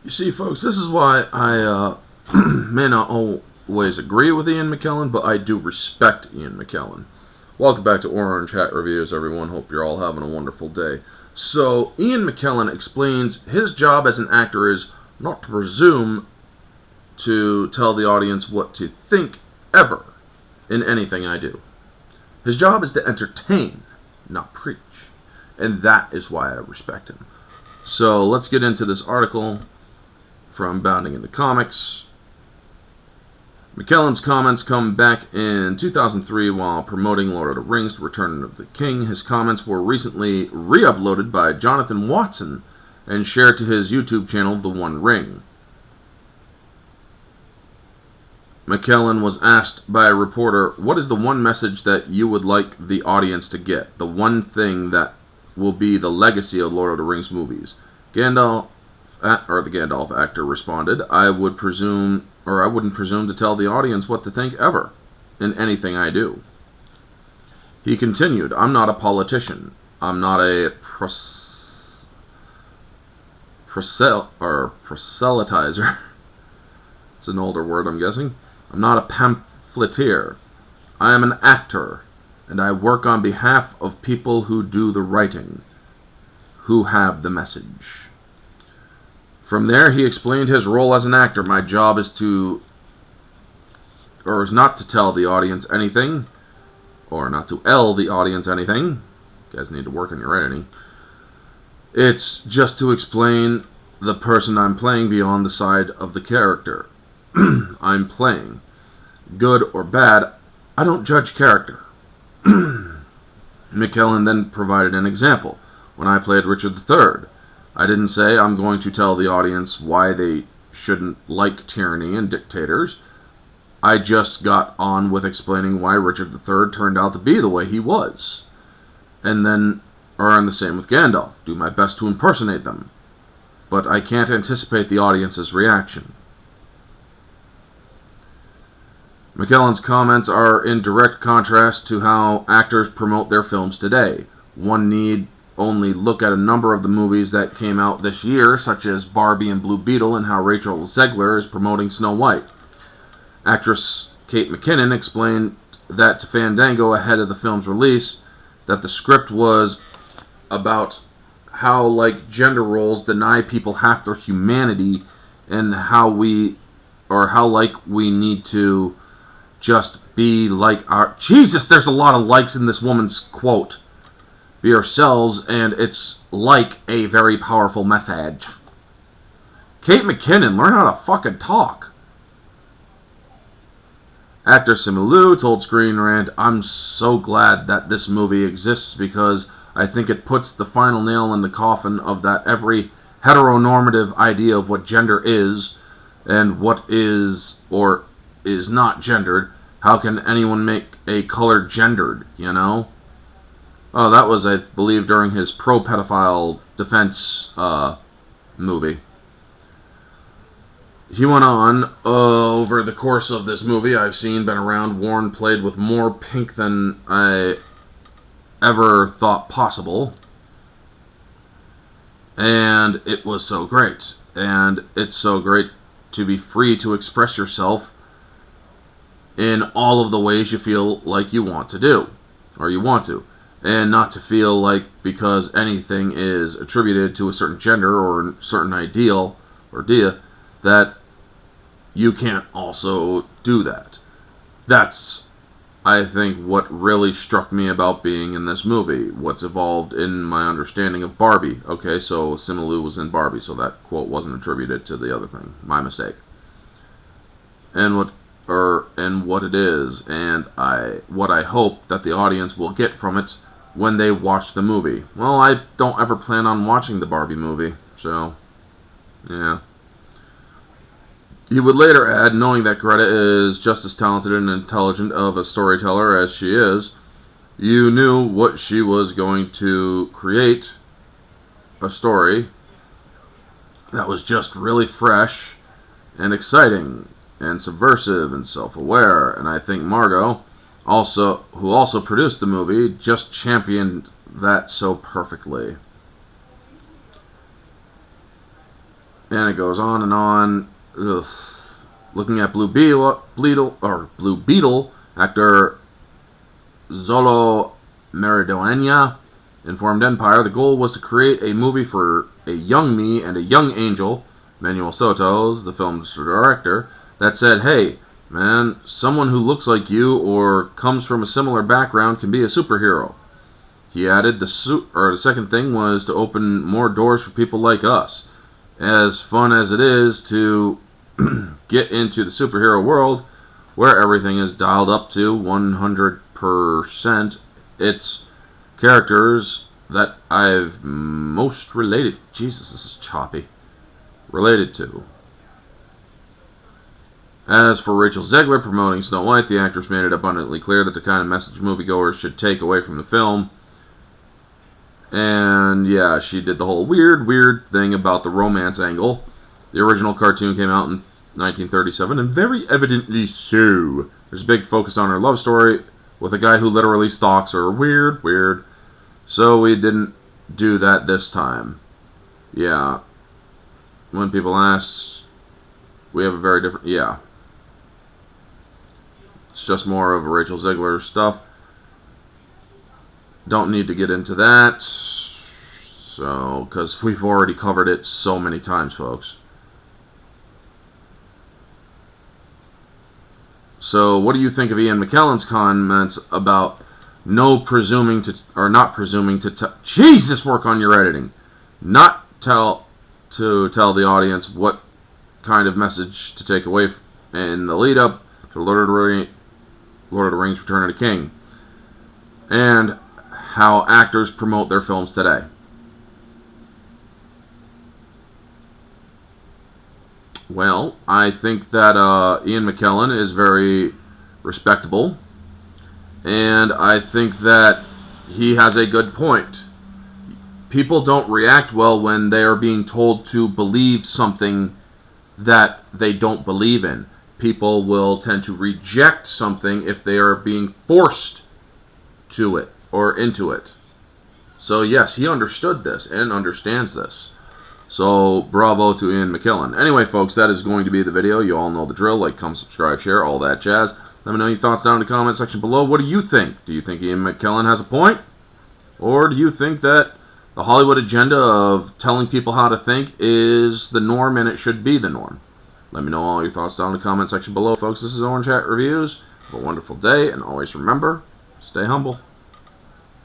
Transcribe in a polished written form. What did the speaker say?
You see, folks, this is why I may not always agree with Ian McKellen, but I do respect Ian McKellen. Welcome back to Orange Hat Reviews, everyone. Hope you're all having a wonderful day. So, Ian McKellen explains his job as an actor is not to presume to tell the audience what to think ever in anything I do. His job is to entertain, not preach. And that is why I respect him. So, let's get into this article from Bounding into Comics. McKellen's comments come back in 2003 while promoting Lord of the Rings: The Return of the King. His comments were recently re-uploaded by Jonathan Watson and shared to his YouTube channel, The One Ring. McKellen was asked by a reporter, "What is the one message that you would like the audience to get? The one thing that will be the legacy of Lord of the Rings movies?" The Gandalf actor responded, I wouldn't presume to tell the audience what to think ever, in anything I do. He continued, I'm not a politician. I'm not a proselytizer. It's an older word, I'm guessing. I'm not a pamphleteer. I am an actor, and I work on behalf of people who do the writing, who have the message. From there, he explained his role as an actor. My job is not to tell the audience anything, or not to tell the audience anything. You guys need to work on your editing. It's just to explain the person I'm playing beyond the side of the character I'm playing. Good or bad, I don't judge character. McKellen then provided an example. When I played Richard III, I didn't say I'm going to tell the audience why they shouldn't like tyranny and dictators. I just got on with explaining why Richard III turned out to be the way he was. And the same with Gandalf. Do my best to impersonate them. But I can't anticipate the audience's reaction. McKellen's comments are in direct contrast to how actors promote their films today. One need only look at a number of the movies that came out this year, such as Barbie and Blue Beetle, and how Rachel Zegler is promoting Snow White. Actress Kate McKinnon explained that to Fandango ahead of the film's release that the script was about how gender roles deny people half their humanity, and how we need to just be like our... Jesus, there's a lot of likes in this woman's quote. Be ourselves, and it's like a very powerful message. Kate McKinnon, learn how to fucking talk. Actor Simu Liu told Screen Rant, I'm so glad that this movie exists because I think it puts the final nail in the coffin of that every heteronormative idea of what gender is and what is or is not gendered. How can anyone make a color gendered, you know? Oh, that was, I believe, during his pro-pedophile defense movie. He went on, over the course of this movie, I've been around, worn, played with more pink than I ever thought possible. And it was so great. And it's so great to be free to express yourself in all of the ways you feel like you want to do, or you want to. And not to feel like because anything is attributed to a certain gender or a certain ideal or idea that you can't also do that. That's, I think, what really struck me about being in this movie. What's evolved in my understanding of Barbie. Okay, so Simu Liu was in Barbie, so that quote wasn't attributed to the other thing. My mistake. And what it is, and what I hope that the audience will get from it when they watch the movie. Well, I don't ever plan on watching the Barbie movie, so, yeah. He would later add, knowing that Greta is just as talented and intelligent of a storyteller as she is, you knew what she was going to create, a story that was just really fresh and exciting and subversive and self-aware, and I think Margot, who also produced the movie, just championed that so perfectly. And it goes on and on. Ugh. Looking at Blue Beetle actor Zolo Meridonia informed Empire the goal was to create a movie for a young me and a young angel, Manuel Soto's, the film's director, that said, hey, man, someone who looks like you or comes from a similar background can be a superhero. He added the second thing was to open more doors for people like us. As fun as it is to get into the superhero world, where everything is dialed up to 100%, it's characters that I've most related. Jesus, this is choppy. Related to. As for Rachel Zegler promoting Snow White, the actress made it abundantly clear that the kind of message moviegoers should take away from the film. And yeah, she did the whole weird thing about the romance angle. The original cartoon came out in 1937, and very evidently so. There's a big focus on her love story with a guy who literally stalks her. Weird. So we didn't do that this time. Yeah. When people ask, we have a very different... Yeah. It's just more of Rachel Zegler stuff. Don't need to get into that. So, because we've already covered it so many times, folks. So, what do you think of Ian McKellen's comments about not presuming to Jesus, work on your editing. Not tell the audience what kind of message to take away in the lead up to Lord of the Rings Return of the King, and how actors promote their films today. Well, I think that Ian McKellen is very respectable, and I think that he has a good point. People don't react well when they are being told to believe something that they don't believe in. People will tend to reject something if they are being forced to it or into it. So yes, he understood this and understands this. So bravo to Ian McKellen. Anyway, folks, that is going to be the video. You all know the drill. Like, comment, subscribe, share, all that jazz. Let me know your thoughts down in the comment section below. What do you think? Do you think Ian McKellen has a point? Or do you think that the Hollywood agenda of telling people how to think is the norm and it should be the norm? Let me know all your thoughts down in the comment section below, folks. This is Orange Hat Reviews. Have a wonderful day, and always remember, stay humble.